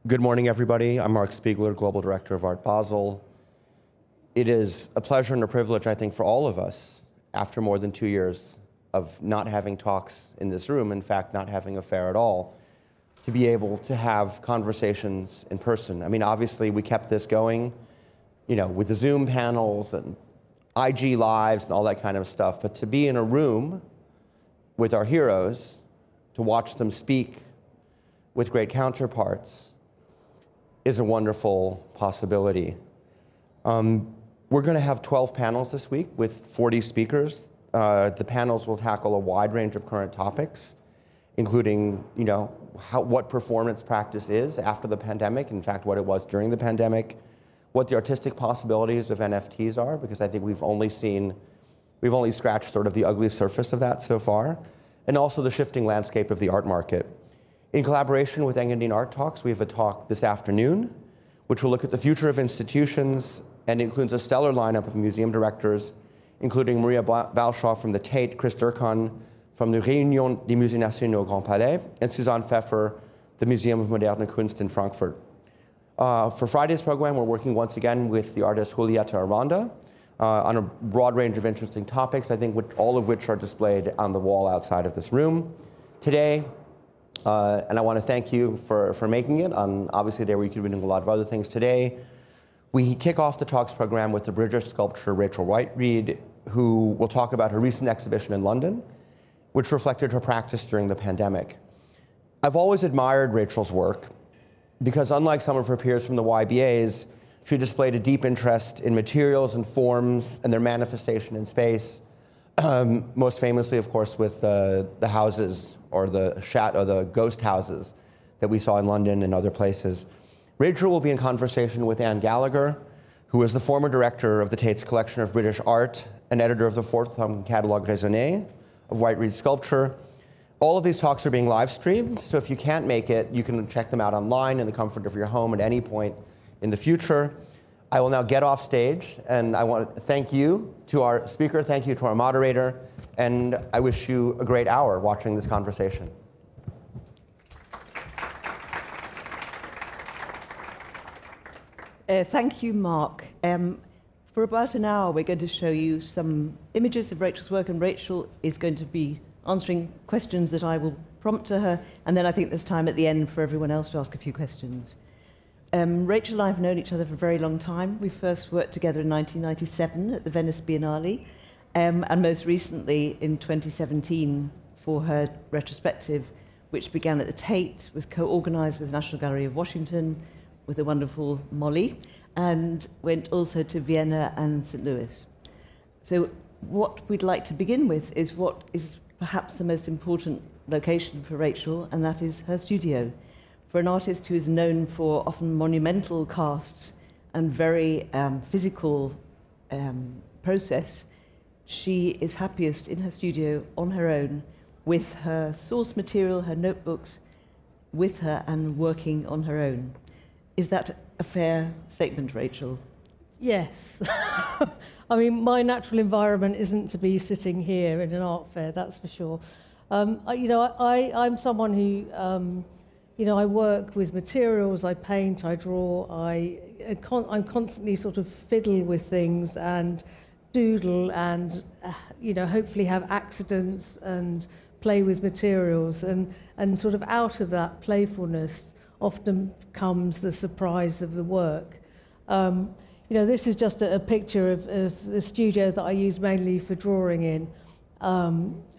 Good morning, everybody. I'm Marc Spiegler, Global Director of Art Basel. It is a pleasure and a privilege, I think, for all of us, after more than 2 years of not having talks in this room, in fact, not having a fair at all, to be able to have conversations in person. I mean, obviously, we kept this going, you know, with the Zoom panels and IG Lives and all that kind of stuff, but to be in a room with our heroes, to watch them speak with great counterparts, is a wonderful possibility. We're going to have 12 panels this week with 40 speakers. The panels will tackle a wide range of current topics, including, you know, what performance practice is after the pandemic, in fact, what it was during the pandemic, what the artistic possibilities of NFTs are, because I think we've only scratched sort of the ugly surface of that so far, and also the shifting landscape of the art market. In collaboration with Engadine Art Talks, we have a talk this afternoon, which will look at the future of institutions and includes a stellar lineup of museum directors, including Maria Balshaw from the Tate, Chris Durkan from the Réunion des Musées Nationaux Grand Palais, and Suzanne Pfeffer, the Museum of Moderne Kunst in Frankfurt. For Friday's program, we're working once again with the artist Julieta Aranda on a broad range of interesting topics, I think all of which are displayed on the wall outside of this room. Today, and I want to thank you for making it on obviously a day where you could be doing a lot of other things. Today, we kick off the talks program with the British sculptor Rachel Whiteread, who will talk about her recent exhibition in London, which reflected her practice during the pandemic. I've always admired Rachel's work because unlike some of her peers from the YBAs, she displayed a deep interest in materials and forms and their manifestation in space, most famously, of course, with the houses or the ghost houses that we saw in London and other places. Rachel will be in conversation with Ann Gallagher, who is the former director of the Tate's collection of British art and editor of the forthcoming catalogue Raisonné of Whiteread sculpture. All of these talks are being live streamed, so if you can't make it, you can check them out online in the comfort of your home at any point in the future. I will now get off stage, and I want to thank you to our speaker, thank you to our moderator, and I wish you a great hour watching this conversation. Thank you, Marc. For about an hour, we're going to show you some images of Rachel's work, and Rachel is going to be answering questions that I will prompt to her, and then I think there's time at the end for everyone else to ask a few questions. Rachel and I have known each other for a very long time. We first worked together in 1997 at the Venice Biennale, and most recently in 2017 for her retrospective, which began at the Tate, was co-organized with the National Gallery of Washington with the wonderful Molly, and went also to Vienna and St. Louis. So what we'd like to begin with is what is perhaps the most important location for Rachel, and that is her studio. For an artist who is known for often monumental casts and very physical process, she is happiest in her studio on her own with her source material, her notebooks, with her and working on her own. Is that a fair statement, Rachel? Yes. I mean, my natural environment isn't to be sitting here in an art fair, that's for sure. I'm someone who, I work with materials, I paint, I draw, I'm constantly sort of fiddle with things and doodle and, hopefully have accidents and play with materials. And sort of out of that playfulness often comes the surprise of the work. This is just a picture of the studio that I use mainly for drawing in.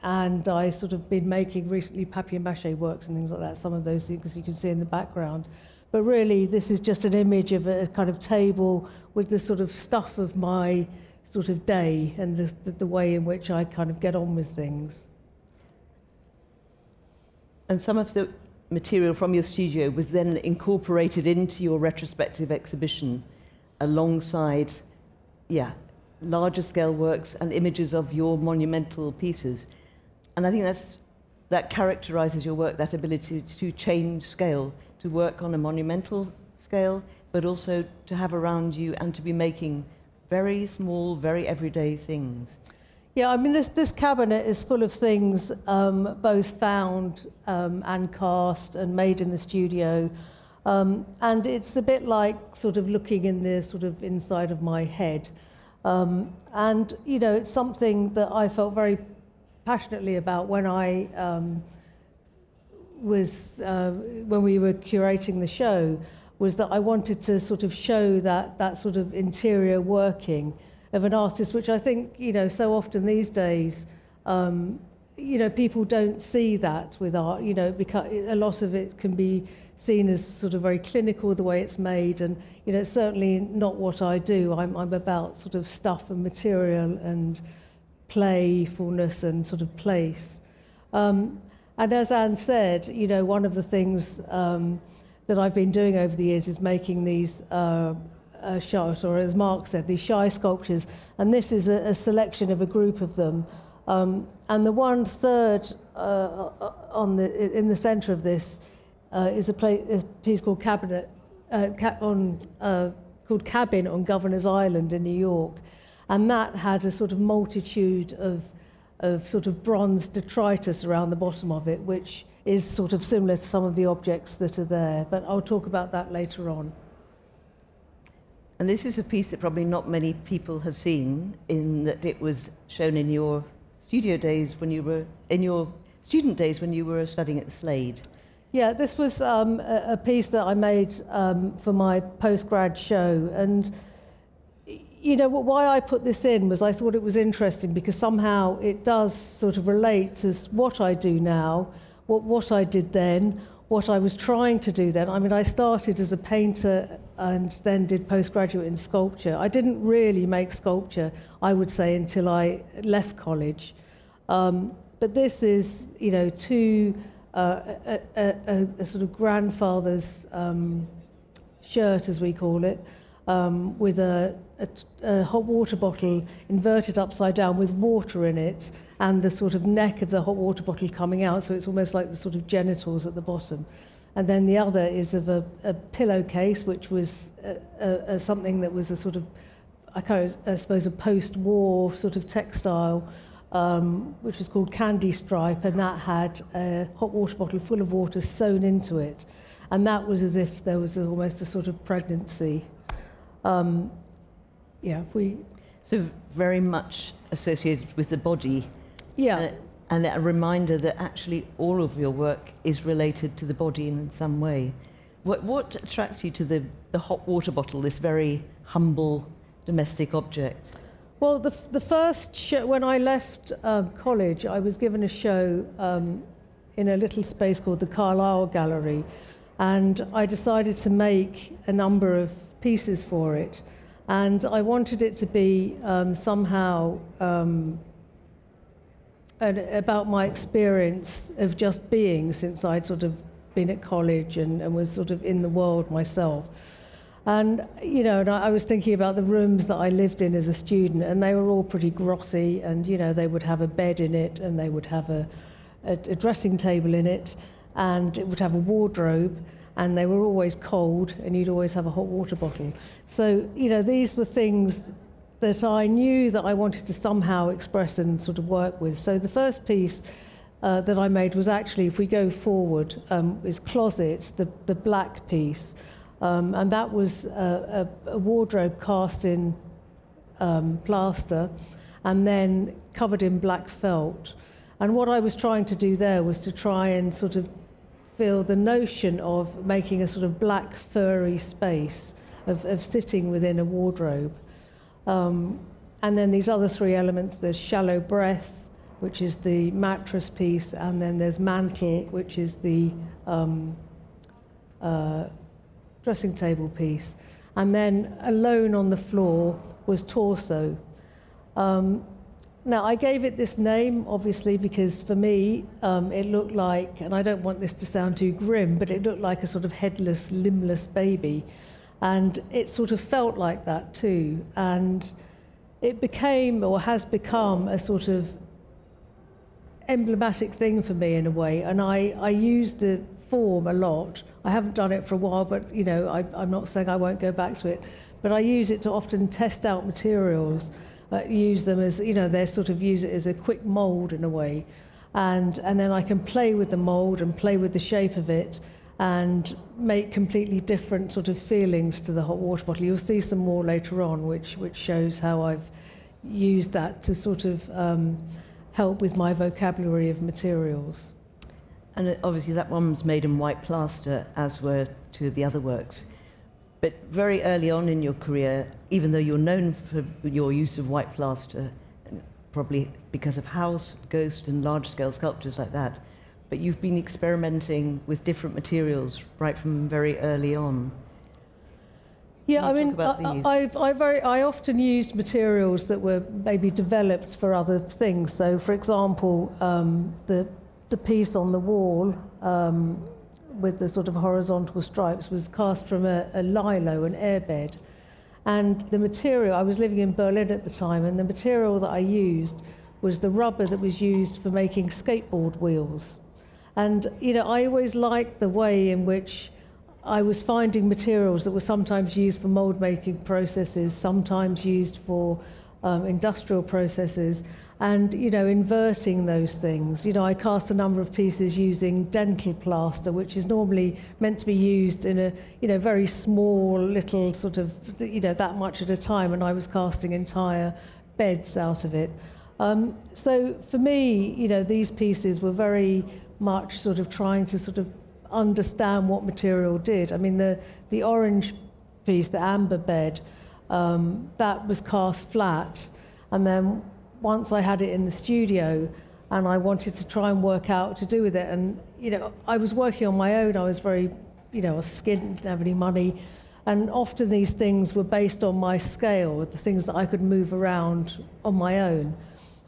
And I sort of been making recently papier-mâché works and things like that, some of those things you can see in the background. But really, this is just an image of a kind of table with the sort of stuff of my sort of day and the way in which I kind of get on with things. And some of the material from your studio was then incorporated into your retrospective exhibition alongside, larger scale works and images of your monumental pieces. And I think that characterizes your work, that ability to change scale, to work on a monumental scale, but also to have around you and to be making very small, very everyday things. Yeah, I mean, this cabinet is full of things both found and cast and made in the studio. And it's a bit like sort of looking in the sort of inside of my head. And, you know, it's something that I felt very passionately about when I when we were curating the show, was that I wanted to sort of show that sort of interior working of an artist, which I think, you know, so often these days, you know, people don't see that with art, you know, because a lot of it can be seen as sort of very clinical, the way it's made, and, you know, it's certainly not what I do. I'm about sort of stuff and material and playfulness and sort of place. And as Anne said, you know, one of the things that I've been doing over the years is making these shy, or as Marc said, these shy sculptures, and this is a selection of a group of them. And the 1/3 in the centre of this is a piece called called Cabin on Governor's Island in New York, and that had a sort of multitude of sort of bronze detritus around the bottom of it, which is sort of similar to some of the objects that are there. But I'll talk about that later on. And this is a piece that probably not many people have seen, in that it was shown in your studio days when you were, in your student days when you were studying at the Slade. Yeah, this was a piece that I made for my postgrad show. And, you know, why I put this in was I thought it was interesting because somehow it does sort of relate to what I do now, what I did then, what I was trying to do then. I mean, I started as a painter and then did postgraduate in sculpture. I didn't really make sculpture, I would say, until I left college. But this is, you know, a sort of grandfather's shirt, as we call it, with a hot water bottle inverted upside down with water in it, and the sort of neck of the hot water bottle coming out, so it's almost like the sort of genitals at the bottom. And then the other is of a pillowcase, which was something that was a sort of, I suppose, a post-war sort of textile, which was called Candy Stripe, and that had a hot water bottle full of water sewn into it. And that was as if there was almost a sort of pregnancy. Yeah, if we... So very much associated with the body. Yeah. And a reminder that actually all of your work is related to the body in some way. What attracts you to the hot water bottle, this very humble domestic object? Well, the first show, when I left college, I was given a show in a little space called the Carlisle Gallery, and I decided to make a number of pieces for it, and I wanted it to be somehow about my experience of just being, since I'd sort of been at college and was sort of in the world myself. And, you know, and I was thinking about the rooms that I lived in as a student, and they were all pretty grotty, and, you know, they would have a bed in it, and they would have a dressing table in it, and it would have a wardrobe, and they were always cold, and you'd always have a hot water bottle. So, you know, these were things that I knew that I wanted to somehow express and sort of work with. So the first piece that I made was actually, if we go forward, is Closet, the black piece. And that was a wardrobe cast in plaster and then covered in black felt. And what I was trying to do there was to try and sort of feel the notion of making a sort of black furry space of sitting within a wardrobe. And then these other three elements, there's Shallow Breath, which is the mattress piece, and then there's Mantle, which is the dressing table piece. And then Alone on the Floor was Torso. Now, I gave it this name, obviously, because for me, it looked like, and I don't want this to sound too grim, but it looked like a sort of headless, limbless baby. And it sort of felt like that too. And it became, or has become, a sort of emblematic thing for me in a way. And I use the form a lot. I haven't done it for a while, but, you know, I'm not saying I won't go back to it. But I use it to often test out materials, use them as, you know, they sort of use it as a quick mould in a way. And then I can play with the mould and play with the shape of it, and make completely different sort of feelings to the hot water bottle. You'll see some more later on, which shows how I've used that to sort of help with my vocabulary of materials. And obviously that one was made in white plaster, as were two of the other works. But very early on in your career, even though you're known for your use of white plaster, probably because of house, ghost, and large-scale sculptures like that, but you've been experimenting with different materials right from very early on. Yeah, I mean, I often used materials that were maybe developed for other things. So, for example, the piece on the wall with the sort of horizontal stripes was cast from a lilo, an airbed. And the material, I was living in Berlin at the time, and the material that I used was the rubber that was used for making skateboard wheels. And, you know, I always liked the way in which I was finding materials that were sometimes used for mold making processes, sometimes used for industrial processes, and, you know, inverting those things. You know, I cast a number of pieces using dental plaster, which is normally meant to be used in a, you know, very small little sort of, you know, that much at a time, and I was casting entire beds out of it. So for me, you know, these pieces were very much sort of trying to sort of understand what material did. I mean, the orange piece, the amber bed, that was cast flat, and then once I had it in the studio and I wanted to try and work out what to do with it, and, you know, I was working on my own. I was very, you know, I was skint, didn't have any money, and often these things were based on my scale, the things that I could move around on my own.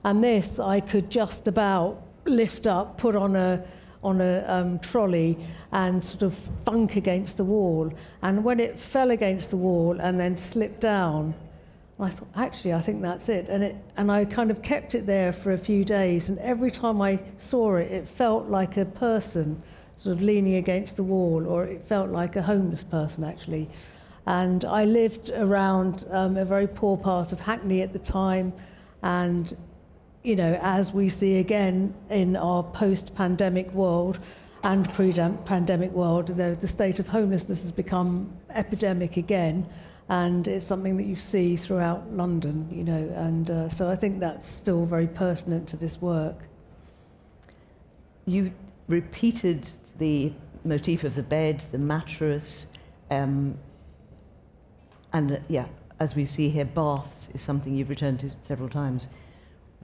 And this I could just about lift up, put on a trolley, and sort of thunk against the wall. And when it fell against the wall and then slipped down, I thought, actually, I think that's it. And I kind of kept it there for a few days, and every time I saw it, it felt like a person sort of leaning against the wall, or it felt like a homeless person, actually. And I lived around a very poor part of Hackney at the time, and, you know, as we see again in our post-pandemic world and pre-pandemic world, the state of homelessness has become epidemic again. And it's something that you see throughout London, you know, and so I think that's still very pertinent to this work. You repeated the motif of the bed, the mattress, and yeah, as we see here, baths is something you've returned to several times.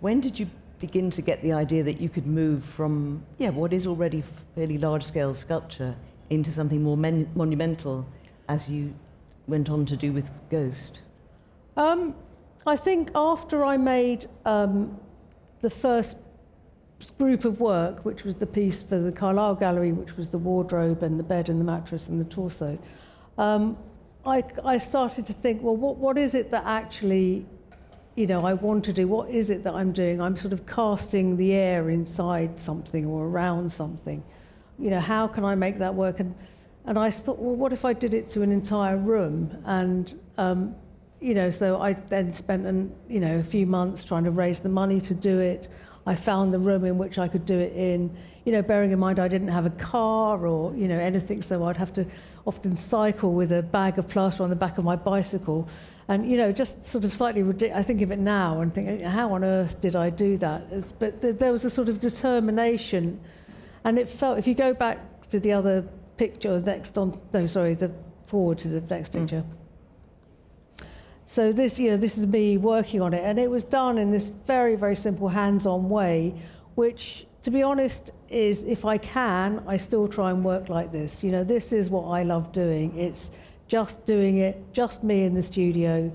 When did you begin to get the idea that you could move from, yeah, what is already fairly large-scale sculpture into something more monumental as you went on to do with Ghost? I think after I made the first group of work, which was the piece for the Carlisle Gallery, which was the wardrobe and the bed and the mattress and the torso, I started to think, well, what is it that actually, you know, I want to do? What is it that I'm doing? I'm sort of casting the air inside something or around something. You know, how can I make that work? And I thought, well, what if I did it to an entire room? And, you know, so I then spent, a few months trying to raise the money to do it. I found the room in which I could do it in, you know, bearing in mind I didn't have a car or, you know, anything, so I'd have to often cycle with a bag of plaster on the back of my bicycle. And, you know, just sort of slightly ridiculous. I think of it now and think, how on earth did I do that? But there was a sort of determination. And it felt, if you go back to the other picture, forward to the next picture. So this, you know, this is me working on it, and it was done in this very, very simple hands-on way, which, to be honest, is, if I can, I still try and work like this. You know, this is what I love doing. It's just doing it, just me in the studio.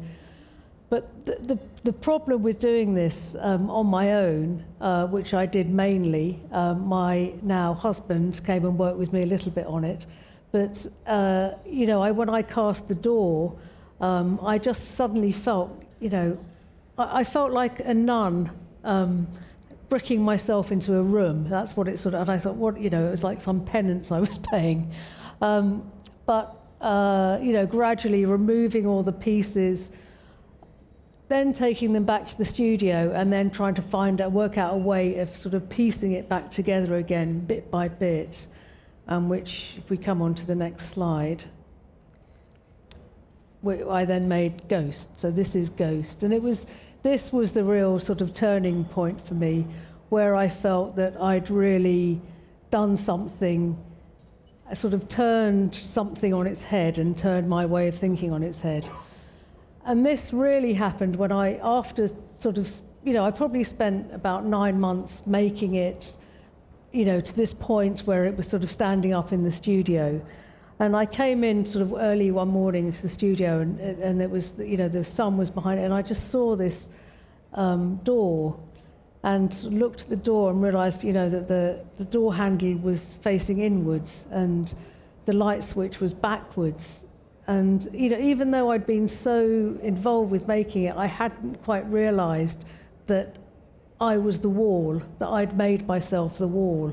But the problem with doing this on my own, which I did mainly, my now husband came and worked with me a little bit on it, but you know, when I cast the door, I just suddenly felt, you know, I felt like a nun bricking myself into a room. That's what it sort of, and I thought, what, you know, it was like some penance I was paying. But you know, gradually removing all the pieces, then taking them back to the studio, and then trying to work out a way of sort of piecing it back together again, bit by bit. which, if we come on to the next slide, I then made Ghost. So this is Ghost. And this was the real sort of turning point for me, where I felt that I'd really done something, sort of turned something on its head and turned my way of thinking on its head. And this really happened when after sort of, I probably spent about 9 months making it, to this point where it was sort of standing up in the studio. And I came in sort of early one morning to the studio, and it was, the sun was behind it, and I just saw this door, and looked at the door and realised, that the door handle was facing inwards, and the light switch was backwards. And even though I'd been so involved with making it, I hadn't quite realised that I was the wall, that I'd made myself the wall,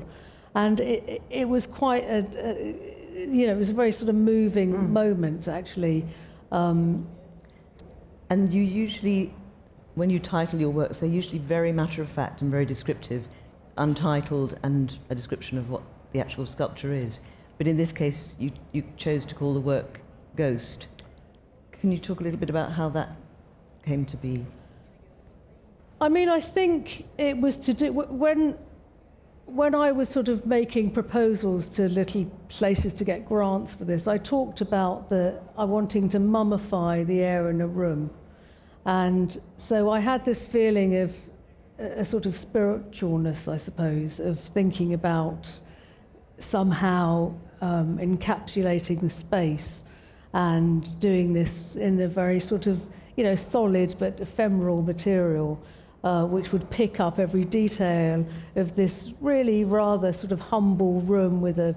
and it was quite it was a very sort of moving moment, actually. And you usually, when you title your works, they're usually very matter-of-fact and very descriptive, untitled, and a description of what the actual sculpture is. But in this case, you chose to call the work Ghost. Can you talk a little bit about how that came to be? I mean, I think it was to do when I was sort of making proposals to little places to get grants for this, I talked about wanting to mummify the air in a room. And so I had this feeling of a sort of spiritualness, I suppose, of thinking about somehow encapsulating the space and doing this in a very sort of, solid but ephemeral material, which would pick up every detail of this really rather sort of humble room with a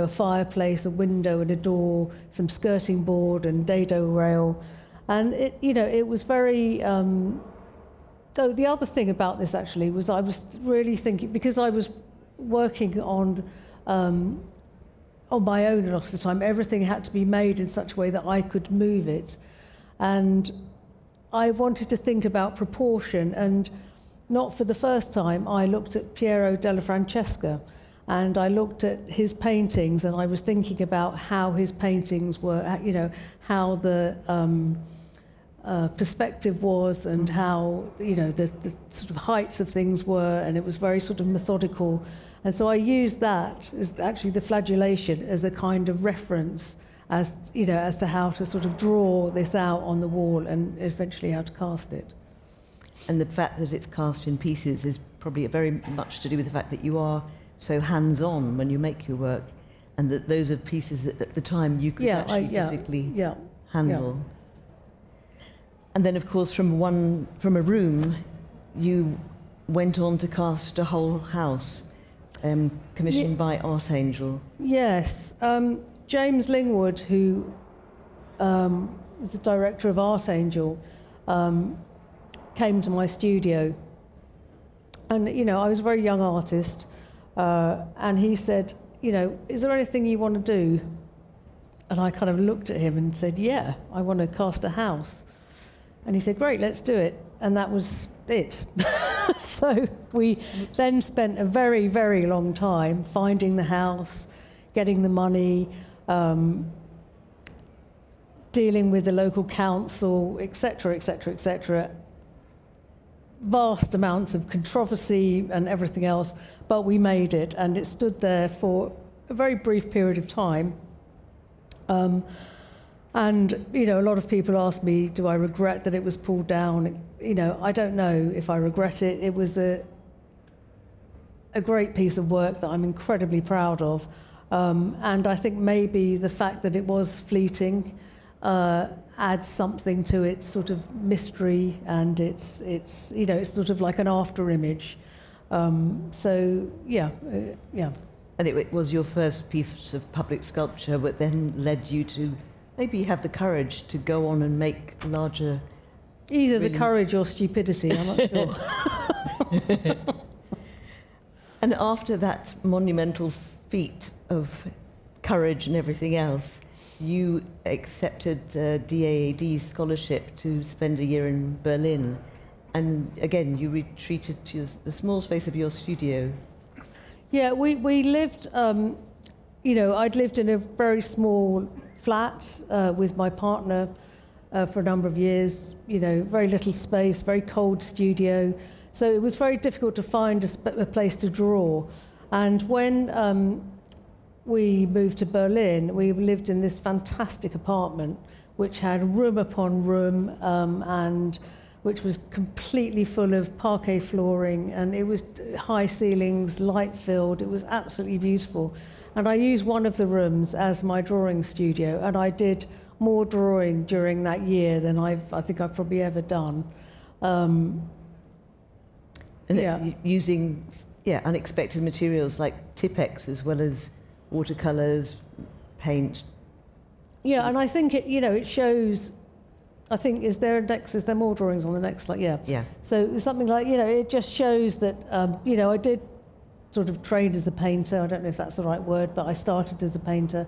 fireplace, a window and a door, some skirting board and dado rail. And it was very... the other thing about this actually was I was really thinking, because I was working on my own a lot of the time, everything had to be made in such a way that I could move it. And I wanted to think about proportion, and not for the first time, I looked at Piero della Francesca, and I looked at his paintings, and I was thinking about how his paintings were, how the perspective was, and how, the sort of heights of things were, and it was very sort of methodical. And so I used that, as actually the flagellation, as a kind of reference as to how to sort of draw this out on the wall and eventually how to cast it. And the fact that it's cast in pieces is probably very much to do with the fact that you are so hands-on when you make your work, and that those are pieces that at the time you could physically handle. Yeah. And then, of course, from a room, you went on to cast a whole house, commissioned by Art Angel. Yes. James Lingwood, who is the director of Art Angel, came to my studio. And, I was a very young artist, and he said, is there anything you want to do? And I kind of looked at him and said, yeah, I want to cast a house. And he said, great, let's do it. And that was it. So we then spent a very, very long time finding the house, getting the money, dealing with the local council, etc., etc., etc. Vast amounts of controversy and everything else, but we made it, and it stood there for a very brief period of time. And, a lot of people ask me, do I regret that it was pulled down? I don't know if I regret it. It was a great piece of work that I'm incredibly proud of. And I think maybe the fact that it was fleeting adds something to its sort of mystery, and it's sort of like an after image. So yeah. And it was your first piece of public sculpture, but then led you to maybe have the courage to go on and make larger... Either the courage or stupidity, I'm not sure. And after that monumental feat of courage and everything else, you accepted DAAD scholarship to spend a year in Berlin. And again, you retreated to the small space of your studio. Yeah, we lived you know, I'd lived in a very small flat with my partner for a number of years, you know, very little space, very cold studio. So it was very difficult to find a place to draw. And when we moved to Berlin, we lived in this fantastic apartment which had room upon room and which was completely full of parquet flooring, and it was high ceilings, light filled. It was absolutely beautiful. And I used one of the rooms as my drawing studio, and I did more drawing during that year than I think I've probably ever done. Using unexpected materials like Tipex as well as watercolors, paint. Yeah, and I think it shows. I think is there more drawings on the next slide? Yeah. Yeah. So something like it just shows that I did sort of train as a painter. I don't know if that's the right word, but I started as a painter,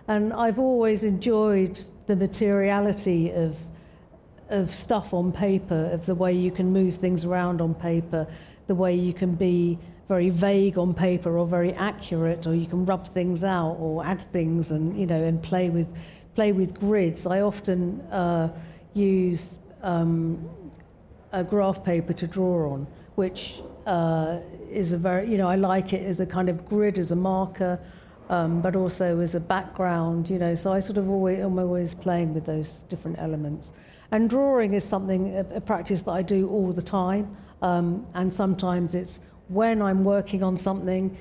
and I've always enjoyed the materiality of stuff on paper, of the way you can move things around on paper, the way you can be very vague on paper or very accurate, or you can rub things out or add things and and play with grids. I often use a graph paper to draw on, which is a very I like it as a kind of grid, as a marker, but also as a background. So I sort of I'm always playing with those different elements. And drawing is a practice that I do all the time, and sometimes it's when I'm working on something,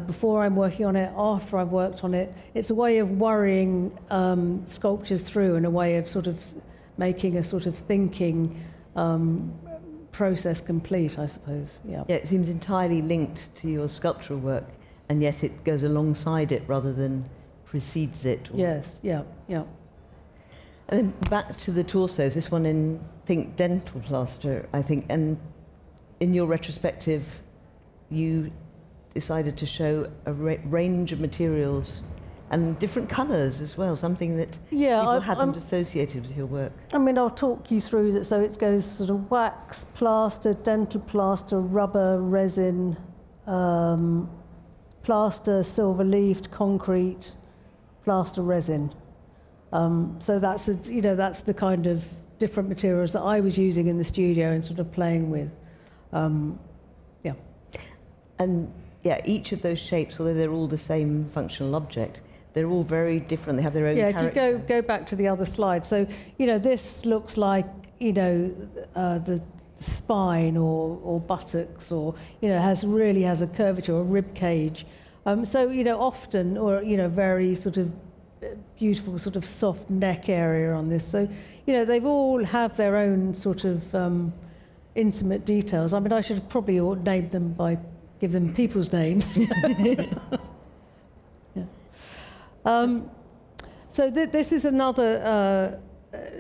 before I'm working on it, after I've worked on it. It's a way of worrying sculptures through, and a way of sort of making a sort of thinking process complete, I suppose. Yeah. Yeah, it seems entirely linked to your sculptural work, and yet it goes alongside it rather than precedes it. Yes, yeah, yeah. And then back to the torsos, this one in pink dental plaster, I think, and in your retrospective, you decided to show a range of materials and different colours as well, something that people hadn't associated with your work. I mean, I'll talk you through that. So it goes sort of wax, plaster, dental plaster, rubber, resin, plaster, silver-leafed, concrete, plaster, resin. So that's that's the kind of different materials that I was using in the studio and sort of playing with. Yeah. And yeah, each of those shapes, although they're all the same functional object, they're all very different. They have their own character. Yeah, if you go back to the other slide. So, this looks like, the spine or buttocks, or, really has a curvature, or rib cage. So, often, or, very sort of beautiful sort of soft neck area on this. So, they've all have their own sort of intimate details. I mean, I should have probably named them give them people's names. Yeah. So this is another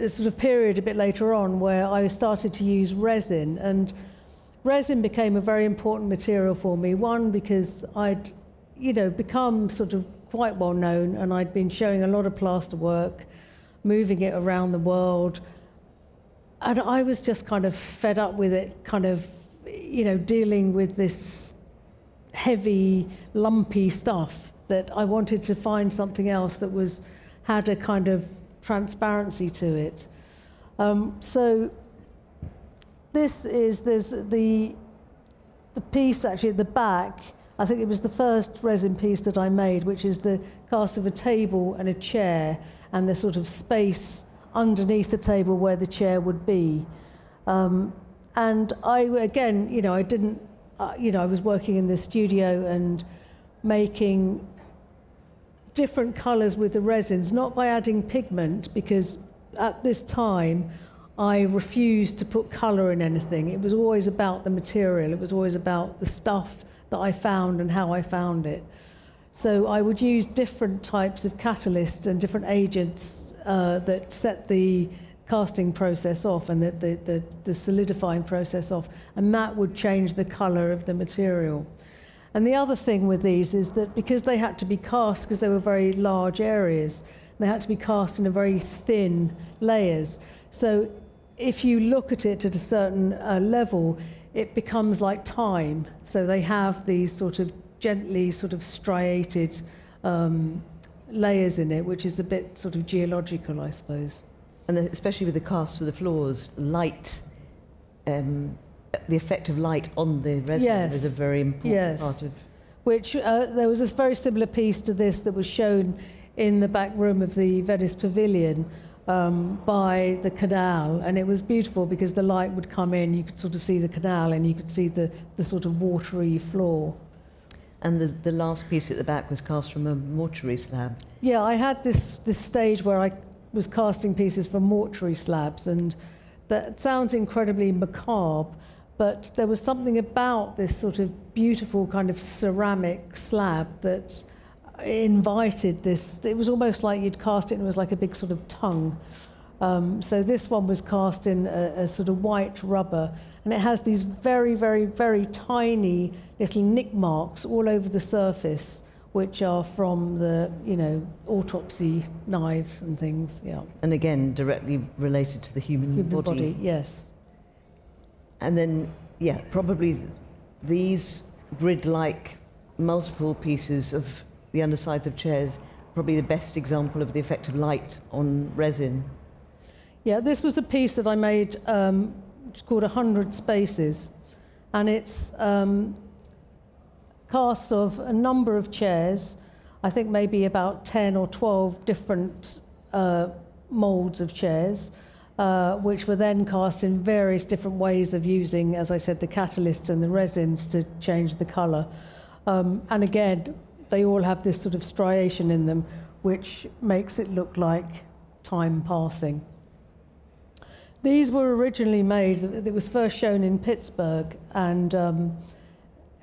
sort of period a bit later on where I started to use resin, and resin became a very important material for me. One, because I'd become sort of quite well known, and I'd been showing a lot of plaster work, moving it around the world, and I was just kind of fed up with it, kind of dealing with this heavy, lumpy stuff, that I wanted to find something else that had a kind of transparency to it. So there's the piece actually at the back. I think it was the first resin piece that I made, which is the cast of a table and a chair, and the sort of space underneath the table where the chair would be. And I didn't. I was working in the studio and making different colours with the resins, not by adding pigment, because at this time I refused to put colour in anything. It was always about the material. It was always about the stuff that I found and how I found it. So I would use different types of catalysts and different agents that set the casting process off and the solidifying process off, and that would change the colour of the material. And the other thing with these is that because they had to be cast, because they were very large areas, they had to be cast in a very thin layers. So if you look at it at a certain level, it becomes like time. So they have these sort of gently sort of striated layers in it, which is a bit sort of geological, I suppose. And especially with the casts of the floors, light, the effect of light on the resin is a very important part of... Which, there was a very similar piece to this that was shown in the back room of the Venice Pavilion by the canal, and it was beautiful because the light would come in, you could sort of see the canal and you could see the sort of watery floor. And the last piece at the back was cast from a mortuary slab. Yeah, I had this stage where I was casting pieces from mortuary slabs, and that sounds incredibly macabre, but there was something about this sort of beautiful kind of ceramic slab that invited this. It was almost like you'd cast it and it was like a big sort of tongue. So this one was cast in a sort of white rubber, and it has these very, very, very tiny little nick marks all over the surface, which are from the, autopsy knives and things, yeah. And again, directly related to the human body. Yes. And then, yeah, probably these grid-like multiple pieces of the undersides of chairs, probably the best example of the effect of light on resin. Yeah, this was a piece that I made, it's called 100 Spaces, and it's casts of a number of chairs, I think maybe about 10 or 12 different moulds of chairs, which were then cast in various different ways of using, as I said, the catalysts and the resins to change the colour. And again, they all have this sort of striation in them, which makes it look like time passing. These were originally made, it was first shown in Pittsburgh, and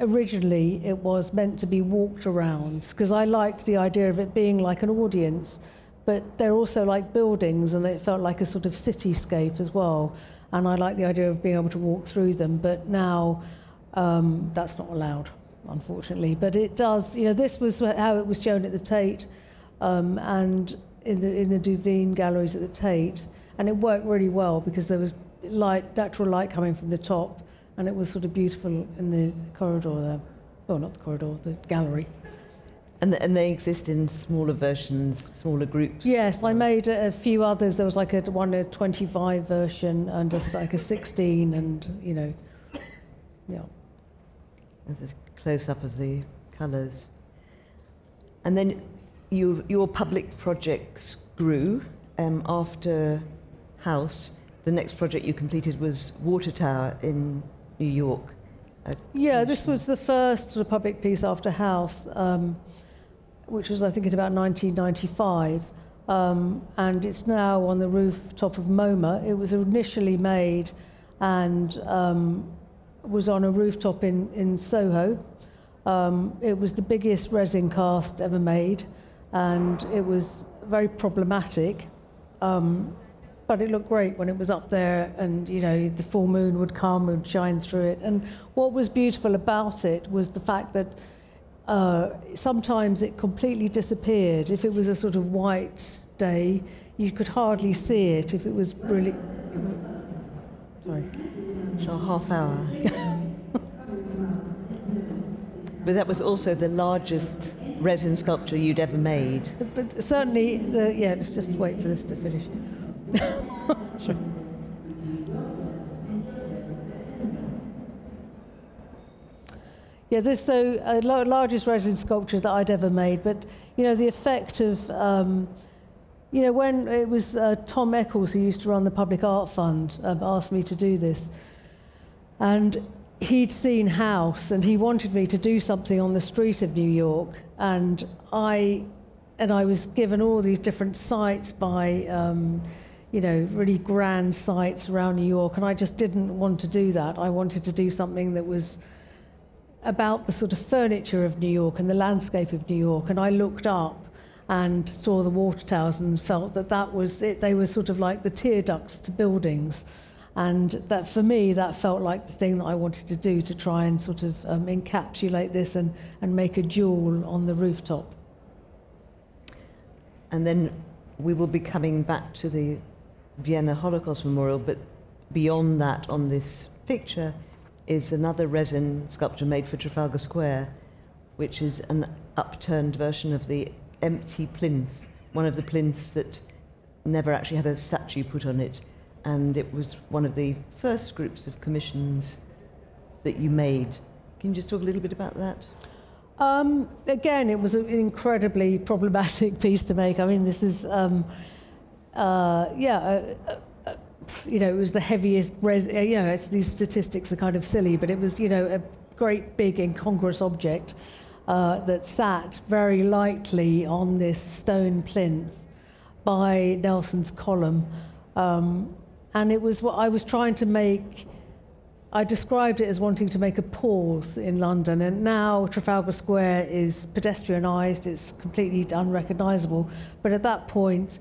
originally it was meant to be walked around, because I liked the idea of it being like an audience, but they're also like buildings, and it felt like a sort of cityscape as well, and I like the idea of being able to walk through them, but now that's not allowed, unfortunately. But it does, this was how it was shown at the Tate and in the Duveen galleries at the Tate, and it worked really well because there was natural light coming from the top, and it was sort of beautiful in the corridor there. Oh, not the corridor, the gallery. And they exist in smaller versions, smaller groups? Yes, I made a few others. There was like a 25 version and like a 16, and, yeah. There's a close-up of the colours. And then your public projects grew after House. The next project you completed was Water Tower in New York. Yeah, this was the first sort of public piece after House, which was, I think, in about 1995. And it's now on the rooftop of MoMA. It was initially made and was on a rooftop in Soho. It was the biggest resin cast ever made, and it was very problematic. But it looked great when it was up there, and the full moon would come and shine through it. And what was beautiful about it was the fact that sometimes it completely disappeared. If it was a sort of white day, you could hardly see it. If it was really... Sorry. It's our half hour. But that was also the largest resin sculpture you'd ever made. But certainly, let's just wait for this to finish. Sure. Yeah, this is the largest resin sculpture that I'd ever made. But the effect of when it was Tom Eccles, who used to run the Public Art Fund, asked me to do this, and he'd seen House, and he wanted me to do something on the street of New York, and I was given all these different sites by. Really grand sites around New York, and I just didn't want to do that. I wanted to do something that was about the sort of furniture of New York and the landscape of New York, and I looked up and saw the water towers and felt that was it. They were sort of like the tear ducts to buildings, and that for me that felt like the thing that I wanted to do, to try and sort of encapsulate this and make a jewel on the rooftop. And then we will be coming back to the Vienna Holocaust Memorial, but beyond that, on this picture, is another resin sculpture made for Trafalgar Square, which is an upturned version of the empty plinth, one of the plinths that never actually had a statue put on it, and it was one of the first groups of commissions that you made. Can you just talk a little bit about that? Again, it was an incredibly problematic piece to make. I mean, this is, it was the heaviest, these statistics are kind of silly, but it was, a great big incongruous object that sat very lightly on this stone plinth by Nelson's column. And it was what I was trying to make. I described it as wanting to make a pause in London, and now Trafalgar Square is pedestrianised, it's completely unrecognisable. But at that point,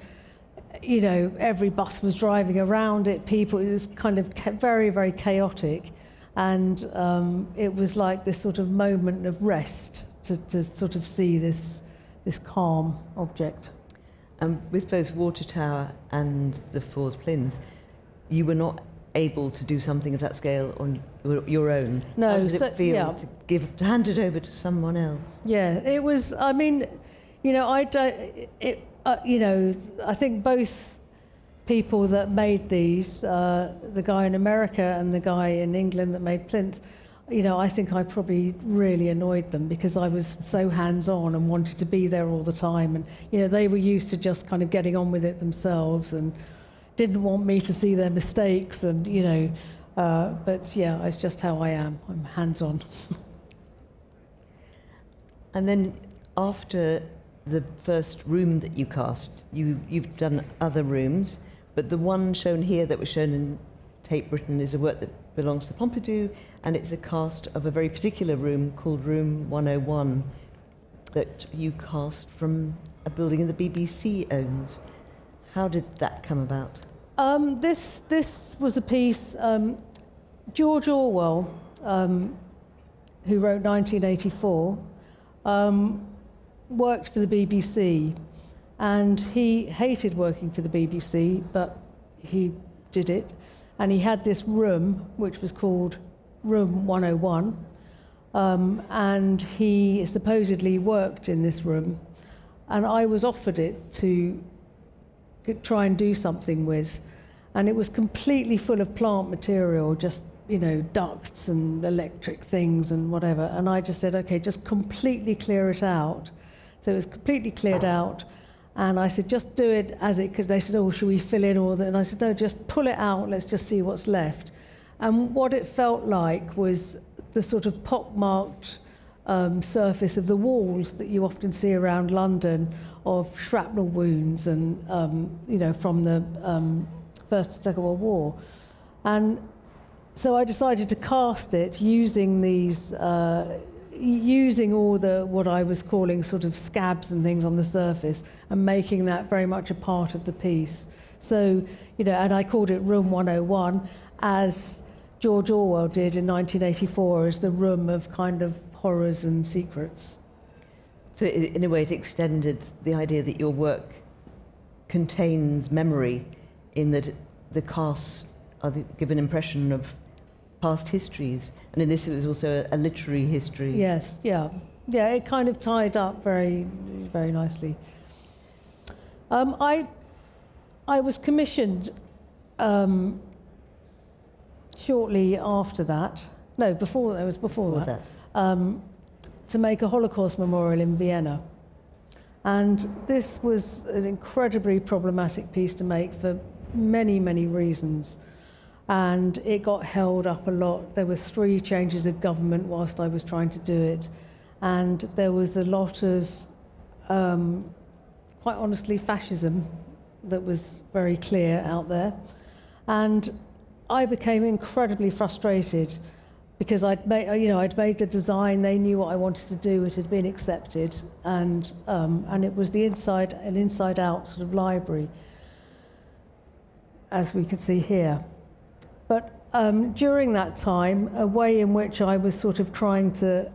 every bus was driving around it, it was kind of very, very chaotic. And it was like this sort of moment of rest to sort of see this calm object. With both Water Tower and the Four's Plinth, you were not able to do something of that scale on your own. No. How did it feel to hand it over to someone else? Yeah, it was. I mean, I think both people that made these, the guy in America and the guy in England that made Plinth, I think I probably really annoyed them because I was so hands-on and wanted to be there all the time, and they were used to just kind of getting on with it themselves and didn't want me to see their mistakes, and but yeah, it's just how I am. I'm hands-on. And then after the first room that you cast, you've done other rooms, but the one shown here that was shown in Tate Britain is a work that belongs to Pompidou, and it's a cast of a very particular room called Room 101 that you cast from a building the BBC owns. How did that come about? This was a piece. George Orwell, who wrote 1984, worked for the BBC, and he hated working for the BBC, but he did it. And he had this room, which was called Room 101, and he supposedly worked in this room. And I was offered it to try and do something with, and it was completely full of plant material, just ducts and electric things and whatever. And I just said, okay, just completely clear it out. So it was completely cleared out, and I said, just do it as it, because they said, oh, should we fill in all that? And I said, no, just pull it out, let's just see what's left. And what it felt like was the sort of pockmarked surface of the walls that you often see around London, of shrapnel wounds and from the First and Second World War. And so I decided to cast it using these, using all the what I was calling sort of scabs and things on the surface, and making that very much a part of the piece. So and I called it Room 101, as George Orwell did in 1984, as the room of kind of horrors and secrets. So in a way it extended the idea that your work contains memory, in that the casts give an impression of past histories, and in this it was also a literary history. Yes, yeah. Yeah, it kind of tied up very, very nicely. I was commissioned shortly after that, no, before that. To make a Holocaust memorial in Vienna. And this was an incredibly problematic piece to make for many, many reasons. And it got held up a lot. There were 3 changes of government whilst I was trying to do it. And there was a lot of, quite honestly, fascism that was very clear out there. And I became incredibly frustrated, because I'd made the design, they knew what I wanted to do, it had been accepted, and it was an inside-out sort of library, as we can see here. But during that time, a way in which I was sort of trying to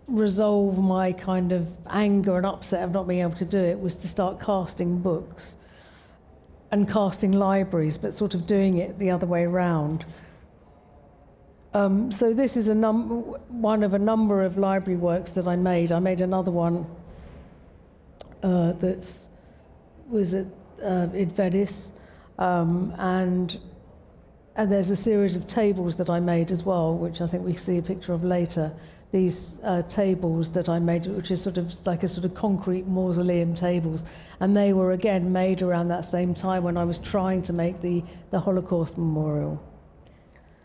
resolve my kind of anger and upset of not being able to do it was to start casting books and casting libraries, but sort of doing it the other way around. So this is one of a number of library works that I made. I made another one that was in Venice, and there's a series of tables that I made as well, which I think we see a picture of later. These tables that I made, which is sort of like a sort of concrete mausoleum tables, and they were again made around that same time when I was trying to make the Holocaust memorial.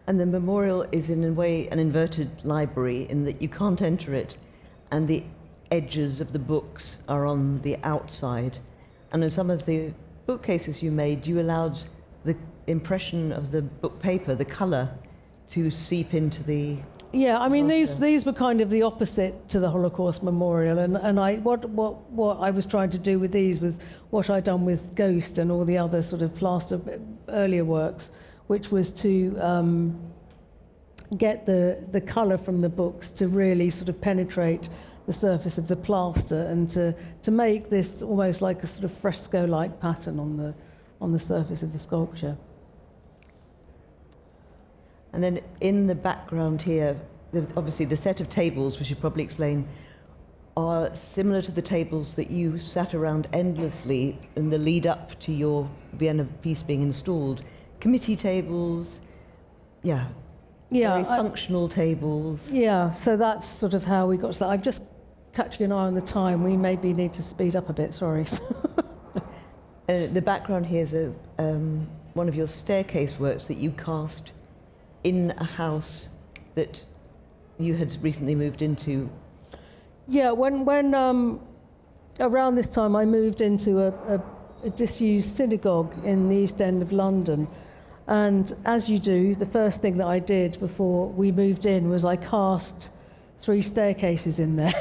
And the memorial is in a way an inverted library in that you can't enter it, and the edges of the books are on the outside. And in some of the bookcases you made, you allowed the impression of the book paper, the colour, to seep into the... Yeah, I mean, these were kind of the opposite to the Holocaust memorial, and what I was trying to do with these was what I'd done with Ghost and all the other sort of plaster earlier works, which was to get the colour from the books to really sort of penetrate the surface of the plaster, and to make this almost like a sort of fresco-like pattern on the surface of the sculpture. And then in the background here, obviously the set of tables, we should probably explain, are similar to the tables that you sat around endlessly in the lead up to your Vienna piece being installed. Committee tables, very functional tables. Yeah, so that's sort of how we got to that. I'm just catching an eye on the time. We maybe need to speed up a bit, sorry. The background here is one of your staircase works that you cast in a house that you had recently moved into. Yeah, when around this time I moved into a disused synagogue in the East End of London, and as you do, the first thing that I did before we moved in was I cast 3 staircases in there.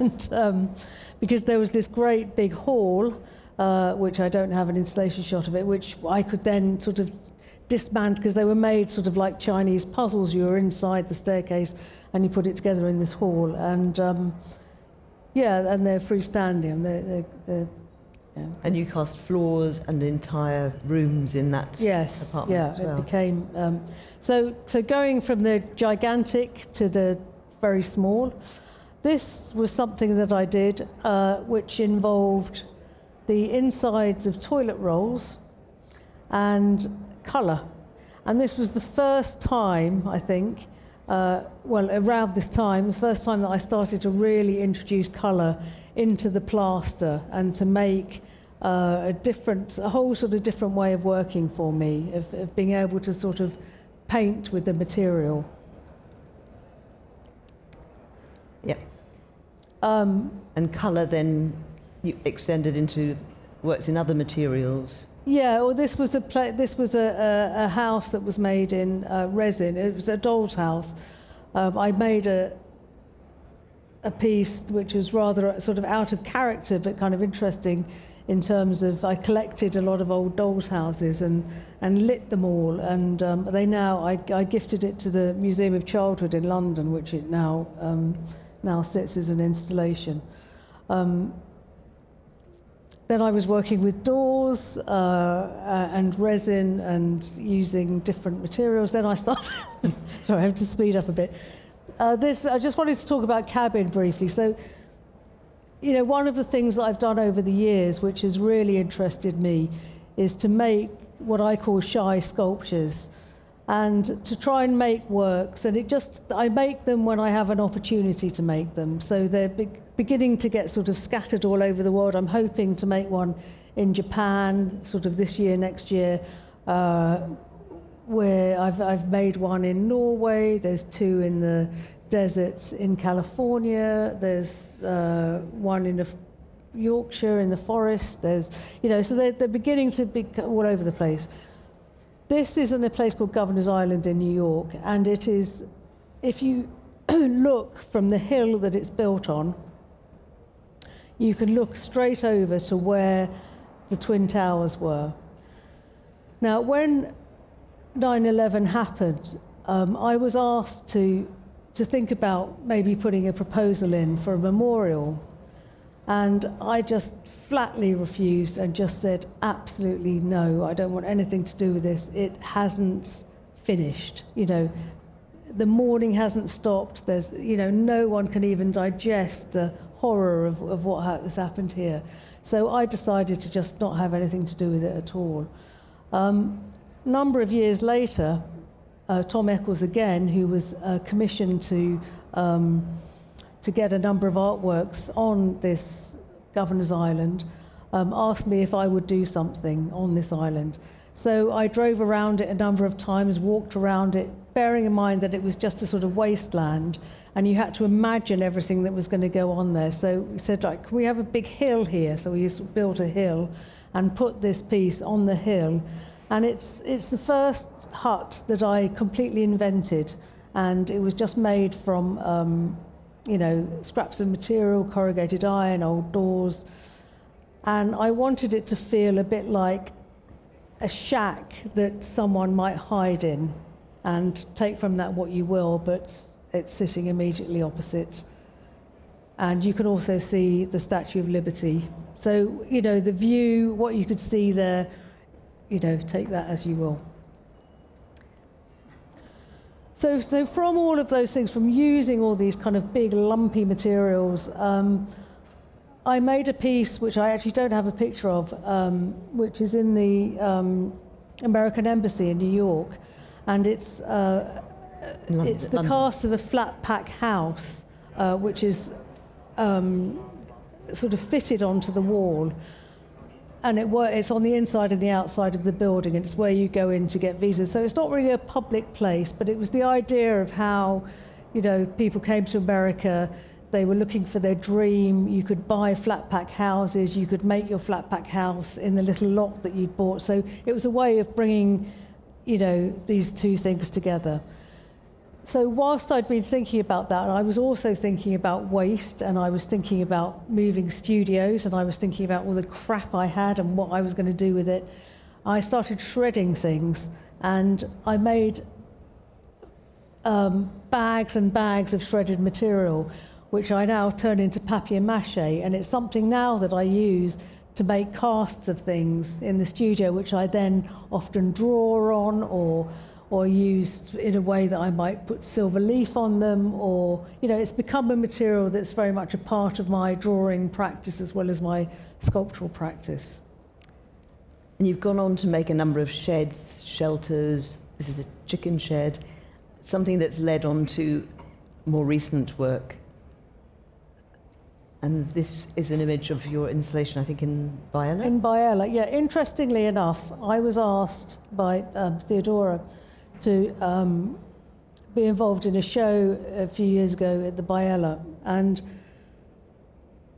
And because there was this great big hall, which I don't have an installation shot of it, which I could then sort of dismantled, because they were made sort of like Chinese puzzles. You were inside the staircase and you put it together in this hall, and and they're freestanding. They're And you cast floors and entire rooms in that apartment as well. It became so going from the gigantic to the very small. This was something that I did, which involved the insides of toilet rolls and colour. And this was the first time, I think, around this time, the first time that I started to really introduce colour into the plaster and to make a whole sort of different way of working for me, of being able to sort of paint with the material. Yeah. And colour then you extended into works in other materials. Yeah, well, this was a house that was made in resin. It was a doll's house. I made a piece which was rather sort of out of character, but kind of interesting in terms of I collected a lot of old dolls' houses and lit them all. And I gifted it to the Museum of Childhood in London, which it now sits as an installation. Then I was working with doors and resin and using different materials. Then I started... Sorry, I have to speed up a bit. I just wanted to talk about cabin briefly. So, one of the things that I've done over the years, which has really interested me, is to make what I call shy sculptures, and to try and make works. And I make them when I have an opportunity to make them. So they're beginning to get sort of scattered all over the world. I'm hoping to make one in Japan, sort of this year, next year, where I've made one in Norway. There's 2 in the desert in California. There's one in Yorkshire in the forest. There's, so they're beginning to be all over the place. This is in a place called Governor's Island in New York, and it is, if you look from the hill that it's built on, you can look straight over to where the Twin Towers were. Now, when 9/11 happened, I was asked to think about maybe putting a proposal in for a memorial. And I just flatly refused and just said, absolutely no, I don't want anything to do with this. It hasn't finished. the mourning hasn't stopped. There's, you know, no one can even digest the horror of what has happened here. So I decided to just not have anything to do with it at all. Number of years later, Tom Eccles again, who was commissioned to get a number of artworks on this Governor's Island, asked me if I would do something on this island. So I drove around it a number of times, walked around it, bearing in mind that it was just a sort of wasteland, and you had to imagine everything that was going to go on there. So we said, like, can we have a big hill here? So we built a hill and put this piece on the hill. And it's the first hut that I completely invented, and it was just made from, you know, scraps of material, corrugated iron, old doors. And I wanted it to feel a bit like a shack that someone might hide in, and take from that what you will, but it's sitting immediately opposite. And you can also see the Statue of Liberty. So, you know, the view, what you could see there, you know, take that as you will. So from all of those things, from using all these kind of big lumpy materials, I made a piece which I actually don't have a picture of, which is in the American Embassy in New York, and it's the cast of a flat pack house, which is sort of fitted onto the wall, and it's on the inside and the outside of the building, and it's where you go in to get visas. So it's not really a public place, but it was the idea of how, you know, people came to America. They were looking for their dream. You could buy flat pack houses. You could make your flat pack house in the little lot that you'd bought. So it was a way of bringing, you know, these two things together. So whilst I'd been thinking about that, I was also thinking about waste, and I was thinking about moving studios, and I was thinking about all the crap I had and what I was going to do with it. I started shredding things, and I made bags and bags of shredded material, which I now turn into papier-mâché, and it's something now that I use to make casts of things in the studio, which I then often draw on or use in a way that I might put silver leaf on them, or, you know, it's become a material that's very much a part of my drawing practice as well as my sculptural practice. And you've gone on to make a number of sheds, shelters. This is a chicken shed, something that's led on to more recent work. And this is an image of your installation, I think, in Vienna? In Vienna, yeah. Interestingly enough, I was asked by Theodora to be involved in a show a few years ago at the Biella. And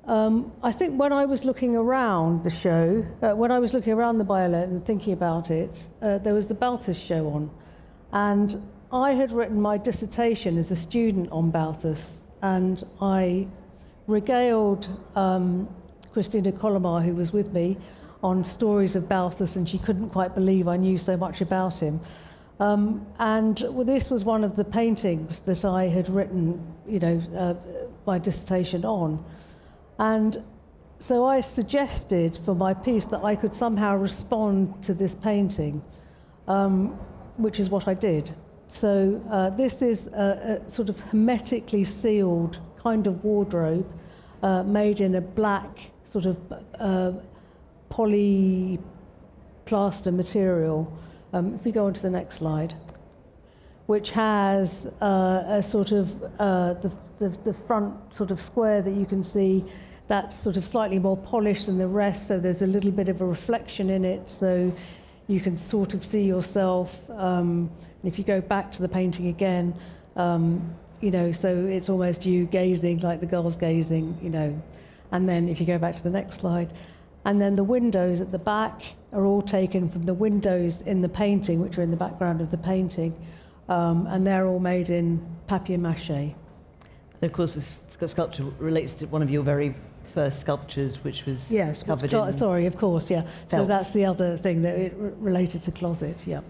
I think when I was looking around the show, when I was looking around the Biella and thinking about it, there was the Balthus show on. And I had written my dissertation as a student on Balthus, and I regaled Christina Colomar, who was with me, on stories of Balthus, and she couldn't quite believe I knew so much about him. Well, this was one of the paintings that I had written, you know, my dissertation on. And so I suggested for my piece that I could somehow respond to this painting, which is what I did. So this is a sort of hermetically sealed kind of wardrobe made in a black sort of polyplaster material. If we go on to the next slide, which has a sort of the front sort of square that you can see, that's sort of slightly more polished than the rest, so there's a little bit of a reflection in it, so you can sort of see yourself. And if you go back to the painting again, you know, so it's almost you gazing like the girl's gazing, you know. And then if you go back to the next slide, and then the windows at the back are all taken from the windows in the painting, which are in the background of the painting, and they're all made in papier-mâché. And of course, this sculpture relates to one of your very first sculptures, which was covered in... Sorry, of course, yeah. Felt. So that's the other thing, that it related to closet, yeah.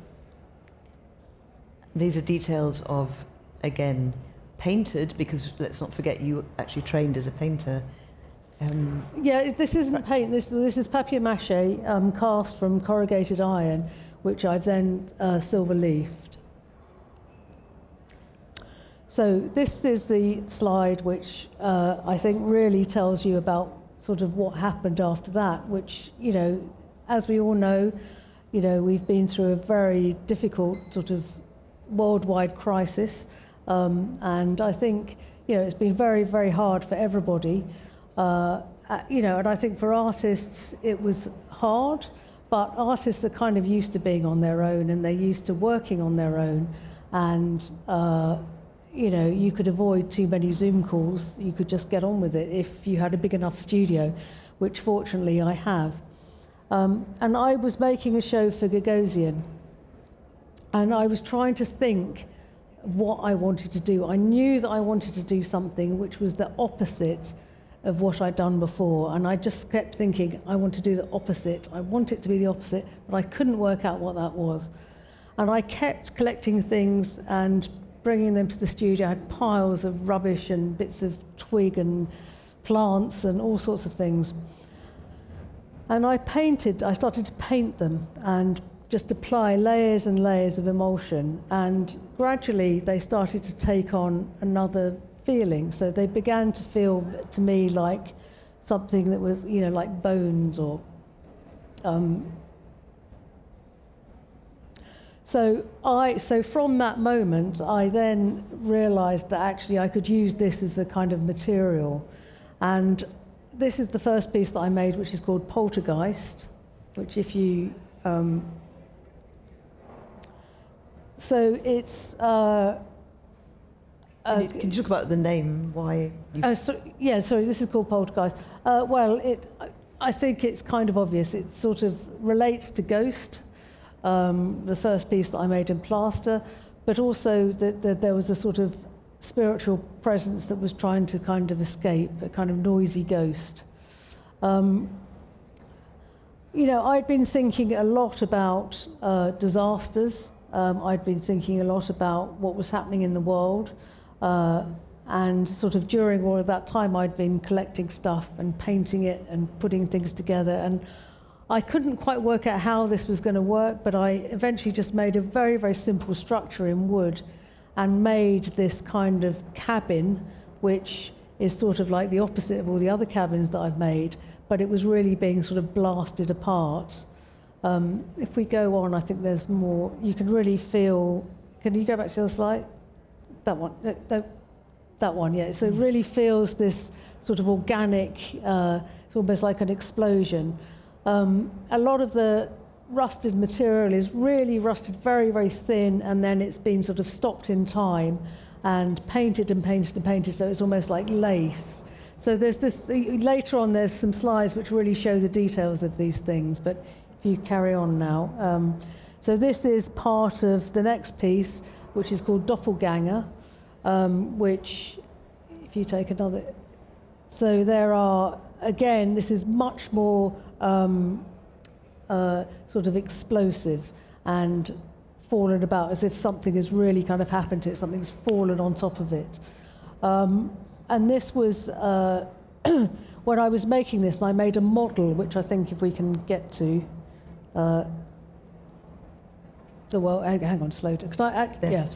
These are details of, again, painted, because let's not forget you actually trained as a painter. Yeah, this isn't paint, this is papier-mâché cast from corrugated iron, which I've then silver leafed. So this is the slide which I think really tells you about sort of what happened after that, which, you know, as we all know, you know, we've been through a very difficult sort of worldwide crisis. And I think, you know, it's been very, very hard for everybody. You know, and I think for artists it was hard, but artists are kind of used to being on their own and they're used to working on their own. And, you know, you could avoid too many Zoom calls. You could just get on with it if you had a big enough studio, which fortunately I have. And I was making a show for Gagosian, and I was trying to think what I wanted to do. I knew that I wanted to do something which was the opposite of what I'd done before, and I just kept thinking, I want to do the opposite. I want it to be the opposite, but I couldn't work out what that was. And I kept collecting things and bringing them to the studio. I had piles of rubbish and bits of twig and plants and all sorts of things. And I started to paint them and just apply layers and layers of emulsion. And gradually they started to take on another feeling. So they began to feel to me like something that was, you know, like bones or So from that moment, I then realized that actually I could use this as a kind of material. And this is the first piece that I made, which is called Poltergeist, which if you... so it's... Can you talk about the name? Why? Sorry, this is called Poltergeist. Well, I think it's kind of obvious. It sort of relates to Ghost. The first piece that I made in plaster, but also that there was a sort of spiritual presence that was trying to kind of escape, a kind of noisy ghost. You know, I'd been thinking a lot about disasters. I'd been thinking a lot about what was happening in the world. And sort of during all of that time, I'd been collecting stuff and painting it and putting things together. And I couldn't quite work out how this was going to work, but I eventually just made a very, very simple structure in wood and made this kind of cabin, which is sort of like the opposite of all the other cabins that I've made, but it was really being sort of blasted apart. If we go on, I think there's more. You can really feel... Can you go back to the other slide? That one. No, that one, yeah. So it really feels this sort of organic, it's almost like an explosion. A lot of the rusted material is really rusted very, very thin, and then it's been sort of stopped in time and painted and painted and painted, so it's almost like lace. So there's this, later on there's some slides which really show the details of these things, but if you carry on now. So this is part of the next piece, which is called Doppelganger, which, if you take another... So there are, again, this is much more sort of explosive and fallen about as if something has really kind of happened to it, something's fallen on top of it. And this was, when I was making this, I made a model, which I think if we can get to, well, hang on, slow down. Can I, yeah,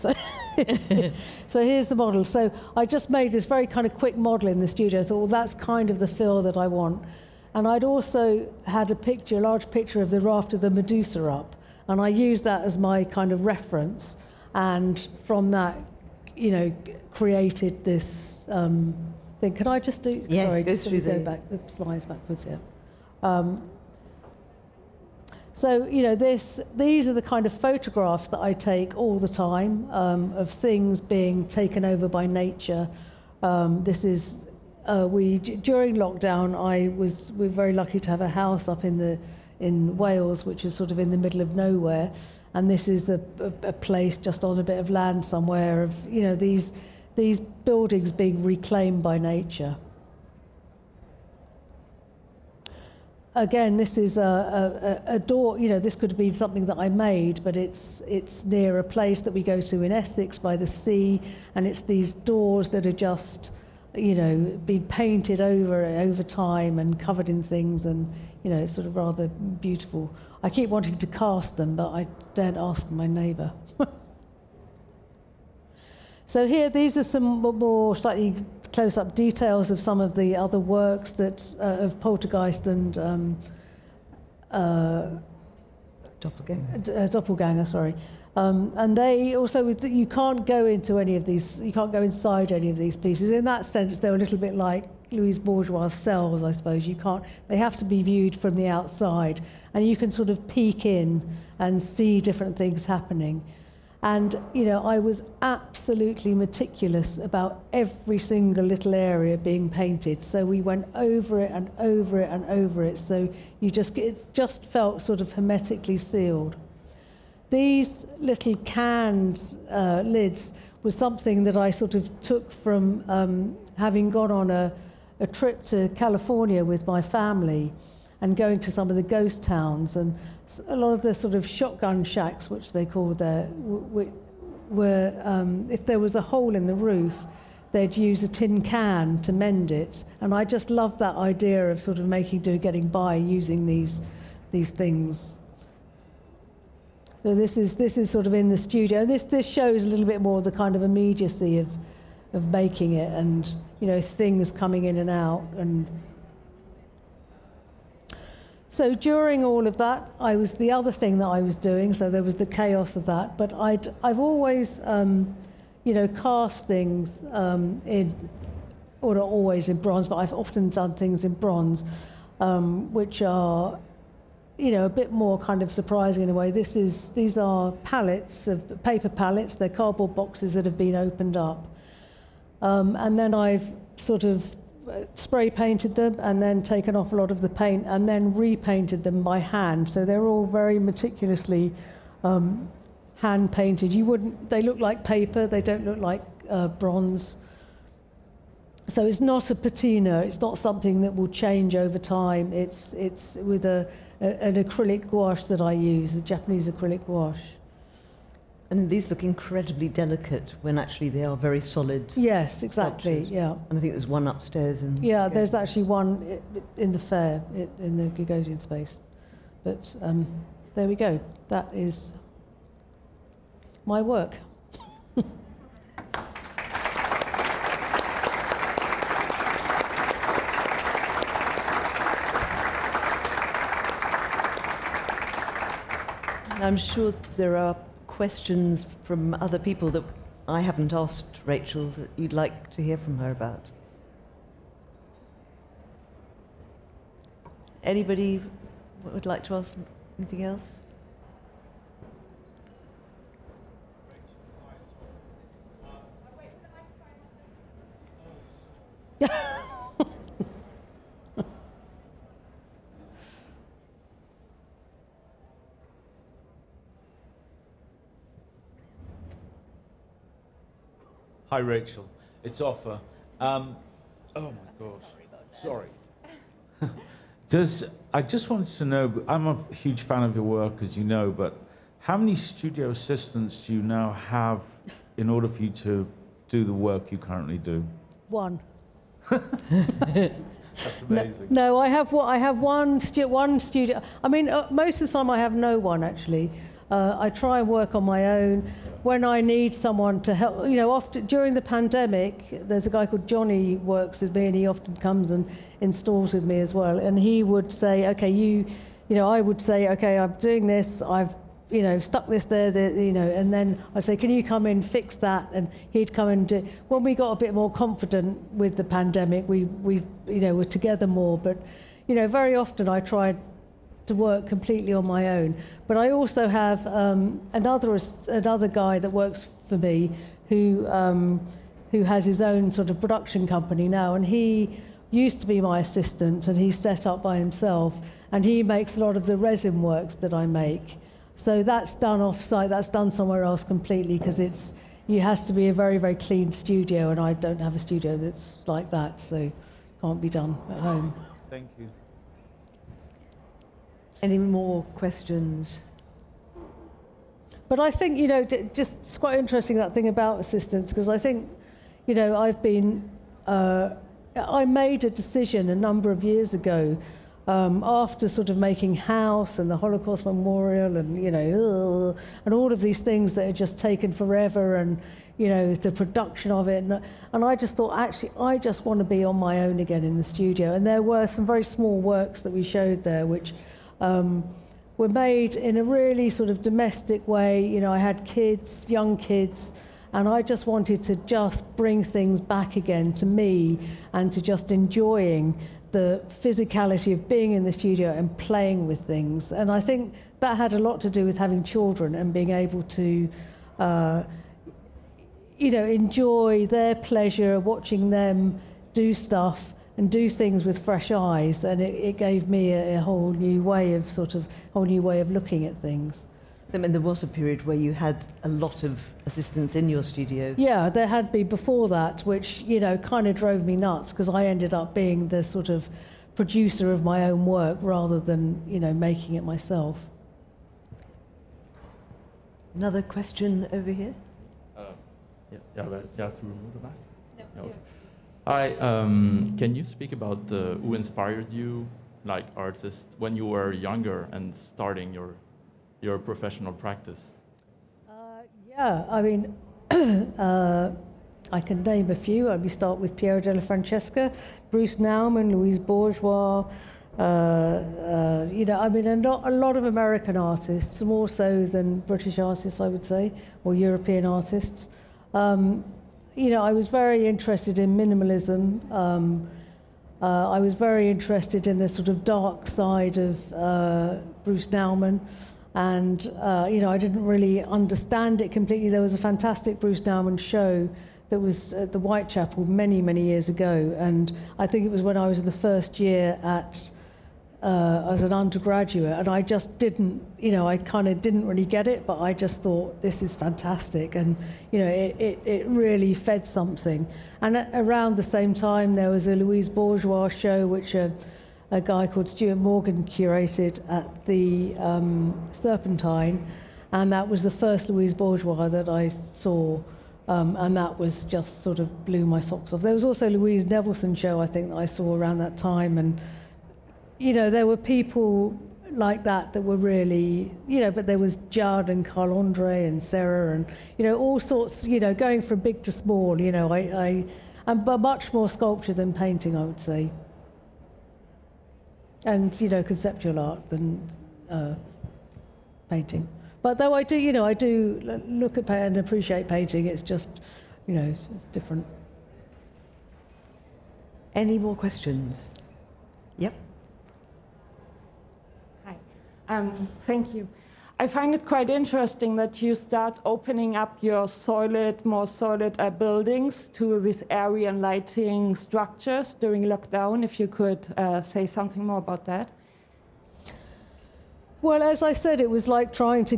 so here's the model. So I just made this very kind of quick model in the studio. I thought, well, that's kind of the feel that I want. And I'd also had a picture, a large picture of the raft of the Medusa up, and I used that as my kind of reference. And from that, you know, created this thing. Can I just do? Yeah, sorry, go just through go back the slides backwards. Yeah. So you know, these are the kind of photographs that I take all the time of things being taken over by nature. This is. During lockdown, we were very lucky to have a house up in Wales, which is sort of in the middle of nowhere, and this is a place just on a bit of land somewhere of, you know, these buildings being reclaimed by nature. Again, this is a door. You know, this could have been something that I made, but it's near a place that we go to in Essex by the sea, and it's these doors that are just, you know, been painted over time and covered in things, and you know, it's sort of rather beautiful. I keep wanting to cast them, but I daren't ask my neighbour. So here, these are some more slightly close-up details of some of the other works that of Poltergeist and Doppelganger, sorry. And they also, you can't go into any of these, you can't go inside any of these pieces. In that sense, they're a little bit like Louise Bourgeois' cells, I suppose. You can't, they have to be viewed from the outside, and you can sort of peek in and see different things happening. And, you know, I was absolutely meticulous about every single little area being painted. So we went over it and over it and over it. So you just, it just felt sort of hermetically sealed. These little canned lids was something that I sort of took from having gone on a trip to California with my family and going to some of the ghost towns, and a lot of the sort of shotgun shacks, which they called there, were if there was a hole in the roof, they'd use a tin can to mend it. And I just loved that idea of sort of getting by using these things. So this is sort of in the studio. This shows a little bit more the kind of immediacy of making it, and you know, things coming in and out. And so during all of that, the other thing that I was doing, so there was the chaos of that, but I've always, you know, cast things or not always in bronze, but I've often done things in bronze, which are, you know, a bit more kind of surprising in a way. These are pallets of paper pallets. They're cardboard boxes that have been opened up, and then I've sort of spray painted them and then taken off a lot of the paint and then repainted them by hand. So they're all very meticulously hand painted. They look like paper, they don't look like bronze. So it's not a patina, it's not something that will change over time. It's with an acrylic gouache that I use, a Japanese acrylic gouache. And these look incredibly delicate when actually they are very solid. Yes, exactly, sculptures. yeah. And I think there's one upstairs. Yeah, there's actually one in the fair, in the Gagosian space. But there we go. That is my work. I'm sure there are questions from other people that I haven't asked Rachel that you'd like to hear from her about. Anybody would like to ask anything else? Hi, Rachel. It's Offa. Oh my God. Sorry. I just wanted to know, I'm a huge fan of your work, as you know, but how many studio assistants do you now have in order for you to do the work you currently do? One. That's amazing. No, I have one studio. I mean, most of the time I have no one, actually. I try and work on my own. When I need someone to help, you know, often during the pandemic, there's a guy called Johnny who works with me, and he often comes and installs with me as well. And he would say, okay, you know, I would say, okay, I'm doing this, I've, you know, stuck this there, you know, and then I'd say, can you come in, fix that? And he'd come and do. When we got a bit more confident with the pandemic, we you know, were together more. But, you know, very often I tried to work completely on my own. But I also have another guy that works for me who has his own sort of production company now, and he used to be my assistant, and he's set up by himself, and he makes a lot of the resin works that I make. So that's done off-site, that's done somewhere else completely, because it has to be a very, very clean studio, and I don't have a studio that's like that, so it can't be done at home. Thank you. Any more questions? But I think, you know, just it's quite interesting, that thing about assistants, because I think, you know, I made a decision a number of years ago after sort of making House and the Holocaust Memorial and, you know, and all of these things that had just taken forever, and, you know, the production of it. And I just thought, actually, I just want to be on my own again in the studio. And there were some very small works that we showed there, which were made in a really sort of domestic way. You know, I had kids, young kids, and I just wanted to just bring things back again to me and to just enjoying the physicality of being in the studio and playing with things. And I think that had a lot to do with having children and being able to, you know, enjoy their pleasure, watching them do stuff and do things with fresh eyes. And it gave me a whole new way of looking at things. I mean, there was a period where you had a lot of assistants in your studio. Yeah, there had been before that, which, you know, kind of drove me nuts, because I ended up being the sort of producer of my own work rather than, you know, making it myself. Another question over here? To remove the mask? No. Okay. Hi, can you speak about who inspired you, like artists, when you were younger and starting your professional practice? Yeah, I mean, I can name a few. We start with Piero della Francesca, Bruce Nauman, Louise Bourgeois, you know, I mean, a lot of American artists, more so than British artists, I would say, or European artists. You know, I was very interested in minimalism. I was very interested in the sort of dark side of Bruce Nauman. And, you know, I didn't really understand it completely. There was a fantastic Bruce Nauman show that was at the Whitechapel many, many years ago. And I think it was when I was in the first year as an undergraduate. And I just didn't, you know, I kind of didn't really get it, but I just thought, this is fantastic. And, you know, it really fed something. And around the same time, there was a Louise Bourgeois show, which a guy called Stuart Morgan curated at the Serpentine, and that was the first Louise Bourgeois that I saw, and that was just sort of blew my socks off. There was also a Louise Nevelson show, I think, that I saw around that time, and, you know, there were people like that were really, you know, but there was Judd and Carl Andre and Sarah and, you know, all sorts, you know, going from big to small, you know, but much more sculpture than painting, I would say. And, you know, conceptual art than painting. But though I do, you know, I do look at and appreciate painting, it's just, you know, it's different. Any more questions? Yep. Hi. Thank you. I find it quite interesting that you start opening up your more solid buildings to these area and lighting structures during lockdown. If you could say something more about that. Well, as I said, it was like trying to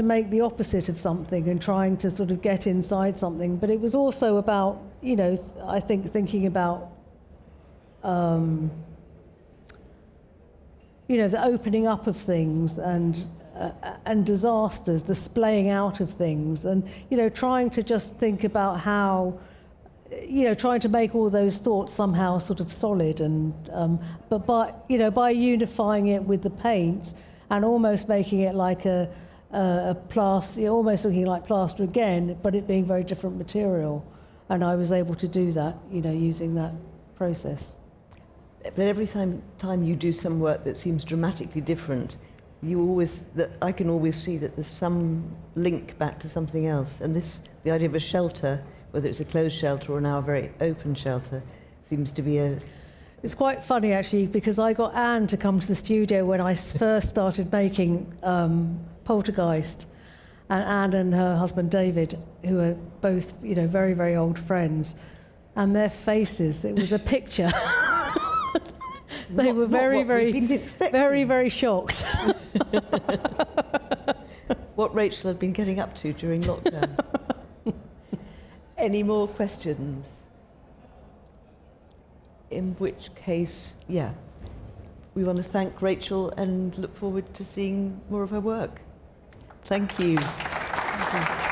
make the opposite of something and trying to sort of get inside something. But it was also about, you know, I think thinking about, you know, the opening up of things and disasters, the splaying out of things, and, you know, trying to just think about how, you know, trying to make all those thoughts somehow sort of solid, and but by unifying it with the paint and almost making it like a plaster, almost looking like plaster again, but it being very different material, and I was able to do that, you know, using that process. But every time you do some work that seems dramatically different, I can always see that there's some link back to something else. And the idea of a shelter, whether it's a closed shelter or now a very open shelter, seems to be It's quite funny, actually, because I got Anne to come to the studio when I first started making Poltergeist. And Anne and her husband David, who are both, you know, very, very old friends, and their faces, it was a picture. They were very, very shocked. What Rachel had been getting up to during lockdown. Any more questions? In which case, yeah, we want to thank Rachel and look forward to seeing more of her work. Thank you. Thank you.